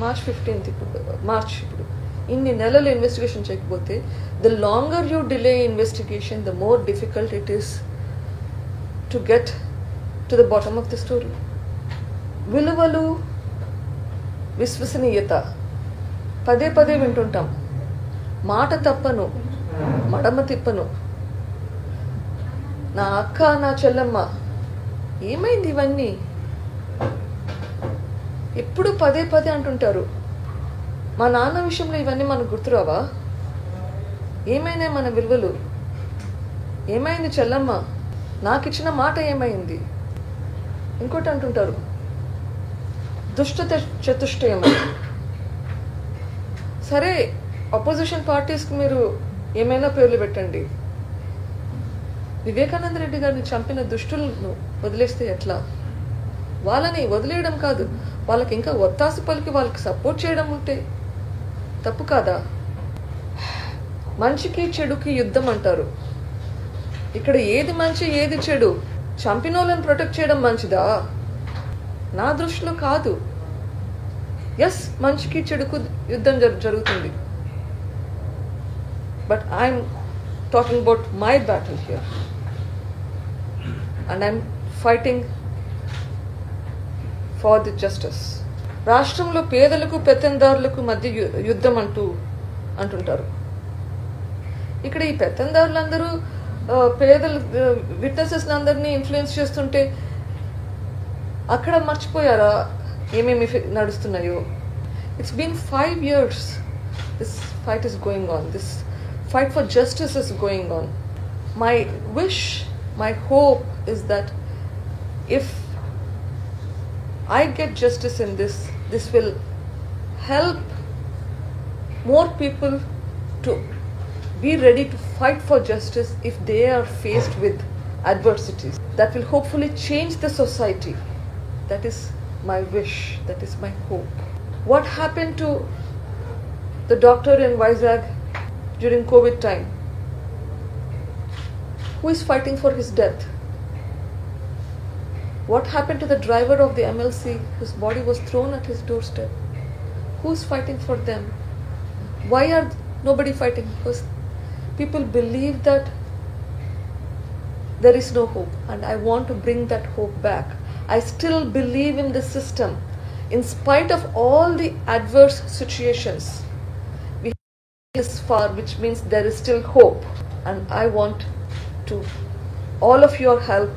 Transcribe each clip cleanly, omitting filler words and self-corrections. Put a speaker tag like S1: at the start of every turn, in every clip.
S1: March 15th March ఇప్పుడు ఇన్ని నెలలు ఇన్వెస్టిగేషన్ చేయకపోతే the longer you delay investigation the more difficult it is to get to the bottom of the story. విలువలు, విశ్వసనీయత పదే పదే వింటుంటాం. మాట తప్పను, మడమ తిప్పను, నా అక్క నా చెల్లెమ్మ. ఏమైంది ఇవన్నీ? ఎప్పుడు పదే పదే అంటుంటారు. మా నాన్న విషయంలో ఇవన్నీ మనకు గుర్తురావా? ఏమైనా మన విలువలు? ఏమైంది చెల్లమ్మ? నాకు ఇచ్చిన మాట ఏమైంది? ఇంకోటి అంటుంటారు దుష్ట చతుష్టయం. సరే, అపోజిషన్ పార్టీస్కి మీరు ఏమైనా పేర్లు పెట్టండి. వివేకానంద రెడ్డి గారిని చంపిన దుష్టులను వదిలేస్తే ఎట్లా? వాళ్ళని వదిలేయడం కాదు, వాళ్ళకి ఇంకా ఒత్తాసు పలికి వాళ్ళకి సపోర్ట్ చేయడం ఉంటే తప్పు కాదా? మంచికి చెడుకి యుద్ధం అంటారు. ఇక్కడ ఏది మంచి ఏది చెడు? చంపినోళ్ళని ప్రొటెక్ట్ చేయడం మంచిదా? నా దృష్టిలో కాదు. ఎస్, మంచికి చెడుకు యుద్ధం జరుగుతుంది. But I'm talking about my battle here and I'm fighting for the justice. రాష్ట్రంలో పేదలకు పెత్తందారులకు మధ్య యుద్ధం అంటుంటారు. ఇక్కడ ఈ పెత్తందారులందరూ పేదలు విట్నెసెస్ అందరినీ ఇన్ఫ్లుయెన్స్ చేస్తుంటే అక్కడ మర్చిపోయారా ఏమేమి నడుస్తున్నాయో? It's been 5 years this fight is going on. This fight for justice is going on. My wish, my hope is that if I get justice in this, this will help more people to be ready to fight for justice if they are faced with adversities. That will hopefully change the society. That is my wish, that is my hope. What happened to the doctor in Vizag during COVID time? Who is fighting for his death? What happened to the driver of the MLC whose body was thrown at his doorstep? Who is fighting for them? Why are nobody fighting? Because people believe that there is no hope, and I want to bring that hope back. I still believe in the system. In spite of all the adverse situations, is far, which means there is still hope, and I want to all of your help.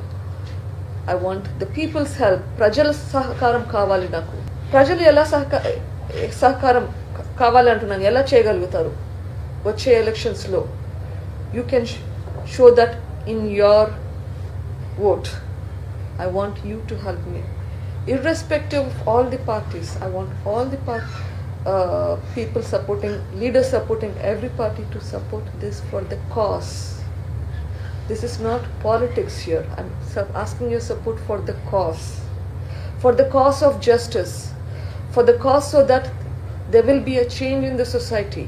S1: I want the people's help. Prajala sahakaram kavali naku. Prajalu ela sahakaram kavali antunanu ela cheyagalugutaru vache elections lo? You can show that in your vote. I want you to help me, irrespective of all the parties. I want all the people supporting, leaders supporting every party to support this for the cause. This is not politics here. I'm asking your support for the cause of justice, for the cause so that there will be a change in the society.